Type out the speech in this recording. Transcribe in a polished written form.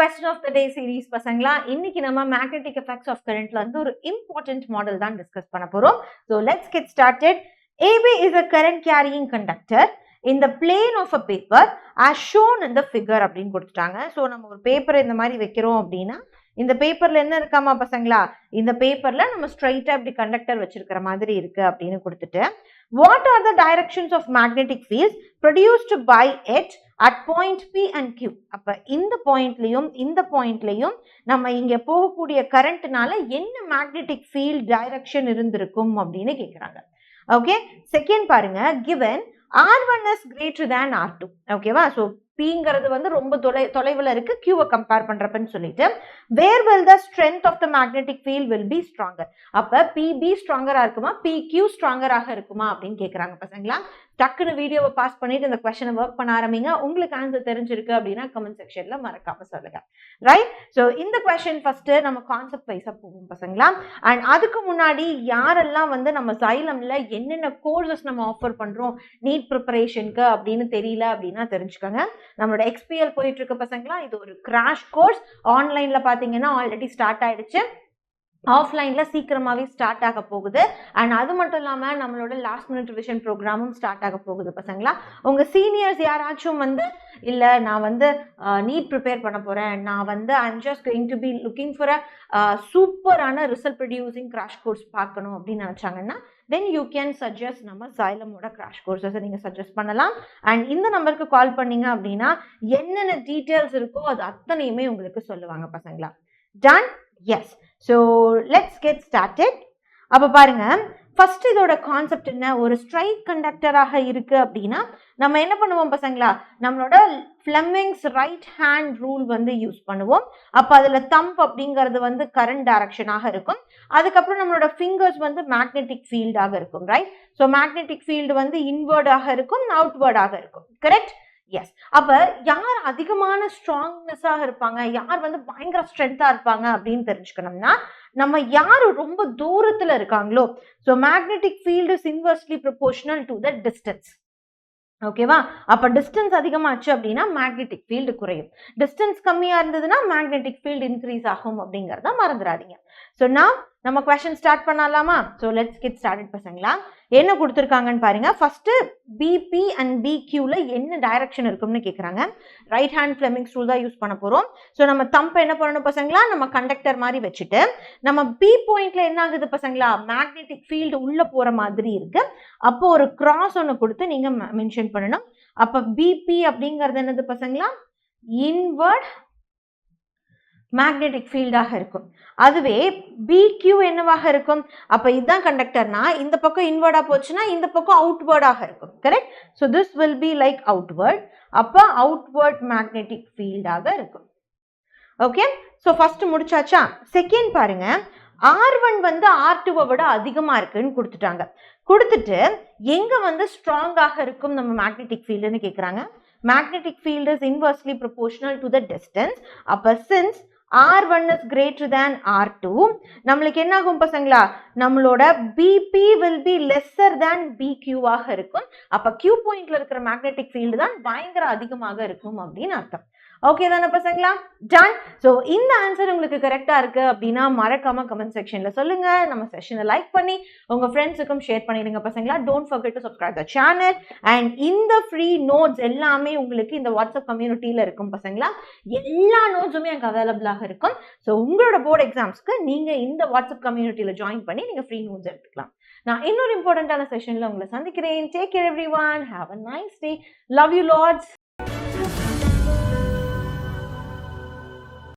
question of the day series பசங்களா இன்னைக்கு நம்ம magnetic effects of currentல வந்து ஒரு important model தான் discuss பண்ண போறோம். So let's get started. AB is a current carrying conductor in the plane of a paper as shown in the figure அப்படின்னு கொடுத்துட்டாங்க. ஸோ நம்ம ஒரு பேப்பர் இந்த மாதிரி வைக்கிறோம் அப்படின்னா இந்த பேப்பர்ல என்ன இருக்காமா பசங்களா, இந்த பேப்பர்ல நம்ம ஸ்ட்ரைட்டா இப்படி கண்டக்டர் வச்சிருக்கிற மாதிரி இருக்கு அப்படின்னு கொடுத்துட்டு what are the directions of magnetic fields produced by it at point P and Q. அப்ப இந்த பாயிண்ட்லயும் இந்த பாயிண்ட்லயும் நம்ம இங்க போகக்கூடிய கரண்ட்னால என்ன மேக்னெட்டிக் ஃபீல்ட் டைரக்ஷன் இருந்திருக்கும் அப்படின்னு கேக்குறாங்க. ஓகே, செகண்ட் பாருங்க, given R1 is greater than R2. ஓகேவா, ஸோ Pங்கிறது வந்து ரொம்ப தொலைவில் இருக்கு Qவை கம்பேர் பண்றப்பன்னு சொல்லிட்டு where will the strength of the magnetic field will be stronger. அப்ப PB ஸ்ட்ராங்கரா இருக்குமா PQ ஸ்ட்ராங்கராக இருக்குமா அப்படின்னு கேக்குறாங்க பசங்களா. டக்குன்னு வீடியோவை பாஸ் பண்ணிட்டு இந்த கொஸ்டினை ஒர்க் பண்ண ஆரம்பிங்க. உங்களுக்கு ஆன்சர் தெரிஞ்சிருக்கு அப்படின்னா கமெண்ட் செக்ஷன்ல மறக்காம சொல்லுங்க. ரைட், ஸோ இந்த கொஸ்டின் ஃபர்ஸ்ட் நம்ம கான்செப்ட் வைஸா போவோம் பசங்களா. அண்ட் அதுக்கு முன்னாடி யாரெல்லாம் வந்து நம்ம சைலம்ல என்னென்ன கோர்சஸ் நம்ம ஆஃபர் பண்றோம் நீட் ப்ரிப்பரேஷனுக்கு அப்படின்னு தெரியல அப்படின்னா தெரிஞ்சுக்கோங்க. நம்மளோட எக்ஸ்பிஎல் போயிட்டு இருக்க பசங்களா, இது ஒரு கிராஷ் கோர்ஸ். ஆன்லைன்ல பாத்தீங்கன்னா ஆல்ரெடி ஸ்டார்ட் ஆயிடுச்சு, ஆஃப்லைன்ல சீக்கிரமாவே ஸ்டார்ட் ஆக போகுது. அண்ட் அது மட்டும் இல்லாம நம்மளோட லாஸ்ட் மினிட் ரிவிஷன் ப்ரோக்ராமும் ஸ்டார்ட் ஆக போகுது பசங்களா. உங்க சீனியர்ஸ் யாராச்சும் வந்து இல்ல நான் வந்து நீட் ப்ரிப்பேர் பண்ண போறேன், நான் வந்து I am just going to be looking for a சூப்பரான ரிசல்ட் ப்ரொடியூசிங் கிராஷ் கோர்ஸ் பார்க்கணும் அப்படின்னு நினைச்சாங்கன்னா then you can suggest நம்ம சைலமோட கிராஷ் கோர்ஸஸ் நீங்க சஜஸ்ட் பண்ணலாம். அண்ட் இந்த நம்பருக்கு கால் பண்ணீங்க அப்படின்னா என்னென்ன டீடைல்ஸ் இருக்கோ அது அத்தனையுமே உங்களுக்கு சொல்லுவாங்க பசங்களா. Done? Yes. So let's get started. அப்போ பாருங்க, ஃபர்ஸ்ட் இதோட கான்செப்ட் என்ன, ஒரு ஸ்ட்ரைட் கண்டக்டராக இருக்கு அப்படின்னா நம்ம என்ன பண்ணுவோம் பசங்களா, நம்மளோட ஃப்ளெமிங்ஸ் ரைட் ஹேண்ட் ரூல் வந்து யூஸ் பண்ணுவோம். அப்போ அதுல தம்ப் அப்படிங்கிறது வந்து கரண்ட் டைரக்ஷனாக இருக்கும். அதுக்கப்புறம் நம்மளோட ஃபிங்கர்ஸ் வந்து மேக்னெட்டிக் ஃபீல்டாக இருக்கும். ரைட், ஸோ மேக்னெட்டிக் ஃபீல்டு வந்து இன்வர்டாக இருக்கும், அவுட்வர்டாக இருக்கும். கரெக்ட்? எஸ். அப்ப யார் அதிகமான ஸ்ட்ராங்னஸாக இருப்பாங்க, யார் வந்து பயங்கர ஸ்ட்ரென்த்தா இருப்பாங்க அப்படின்னு தெரிஞ்சுக்கணும்னா நம்ம யாரு ரொம்ப தூரத்துல இருக்காங்களோ, so magnetic field is inversely proportional to the distance. ஓகேவா, அப்ப டிஸ்டன்ஸ் அதிகமாச்சு அப்படின்னா மேக்னெட்டிக் ஃபீல்டு குறையும், டிஸ்டன்ஸ் கம்மியா இருந்ததுன்னா மேக்னெட்டிக் ஃபீல்டு இன்க்ரீஸ் ஆகும் அப்படிங்கறத மறந்துடாதீங்க. ஸோ நான் நம்ம கொஸ்டின் ஸ்டார்ட் பண்ணலாமா. ஸோ லெட்ஸ் கெட் ஸ்டார்டட் பசங்களா. என்ன கொடுத்துருக்காங்கன்னு பாருங்க. ஃபர்ஸ்ட் பிபி அண்ட் பிக்யூல என்ன டைரக்ஷன் இருக்கும்னு கேட்குறாங்க. ரைட் ஹேண்ட் ஃப்ளெமிங்ஸ் ரூல் தான் யூஸ் பண்ண போறோம். ஸோ நம்ம தம்பை என்ன பண்ணணும் பசங்களா, நம்ம கண்டக்டர் மாதிரி வச்சுட்டு நம்ம பி பாயிண்ட்ல என்ன ஆகுது பசங்களா, மேக்னெட்டிக் ஃபீல்டு உள்ள போற மாதிரி இருக்கு. அப்போ ஒரு கிராஸ் ஒன்று கொடுத்து நீங்க மென்ஷன் பண்ணணும். அப்ப பிபி அப்படிங்கிறது என்னது பசங்களா, இன்வர்ட் மேக்னெட்டிக் ஃபீல்டாக இருக்கும். அதுவே பிக்யூ என்னவாக இருக்கும், அப்ப இதுதான் கண்டக்டர்னா இந்த பக்கம் இன்வர்டா போச்சுன்னா இந்த பக்கம் அவுட்வர்டாக இருக்கும். Correct? So this will be like outward. அப்ப அவுட்வர்ட் மேக்னெட்டிக் ஃபீல்டாக இருக்கும். ஓகே, ஸோ ஃபர்ஸ்ட் முடிச்சாச்சா. செகண்ட் பாருங்க, R1 வந்து R2வை விட அதிகமா இருக்குன்னு கொடுத்துட்டாங்க. கொடுத்துட்டு எங்க வந்து ஸ்ட்ராங்காக இருக்கும் நம்ம மேக்னெட்டிக் ஃபீல்டுன்னு கேட்குறாங்க. Magnetic field is inversely proportional to the distance. அப்ப since R1 is greater than R2, நம்மளுக்கு என்ன ஆகும் பசங்களா, நம்மளோட BP will be lesser than BQ ஆக இருக்கும். அப்ப Q பாயிண்ட்ல இருக்கிற மேக்னெட்டிக் ஃபீல்டு தான் பயங்கர அதிகமாக இருக்கும் அப்படின்னு அர்த்தம். ஓகே தானே பசங்களா? டன். ஸோ இந்த ஆன்சர் உங்களுக்கு கரெக்டா இருக்கு அப்படின்னா மறக்காம கமெண்ட் செக்ஷன்ல சொல்லுங்க. நம்ம செஷனை லைக் பண்ணி உங்க ஃப்ரெண்ட்ஸுக்கும் ஷேர் பண்ணிடுங்க பசங்களா. Don't forget to subscribe the channel. And இந்த ஃப்ரீ நோட்ஸ் எல்லாமே உங்களுக்கு இந்த வாட்ஸ்அப் கம்யூனிட்டியில இருக்கும் பசங்களா. எல்லா நோட்ஸுமே எனக்கு அவைலபிளாக இருக்கும். ஸோ உங்களோட போர்டு எக்ஸாம்ஸ்க்கு நீங்க இந்த வாட்ஸ்அப் கம்யூனிட்டியில ஜாயின் பண்ணி நீங்க ஃப்ரீ நோட்ஸ் எடுத்துக்கலாம். நான் இன்னொரு இம்பார்ட்டன்டான செஷன்ல உங்களை சந்திக்கிறேன். Take care everyone. Have a nice day. Love you Lord's.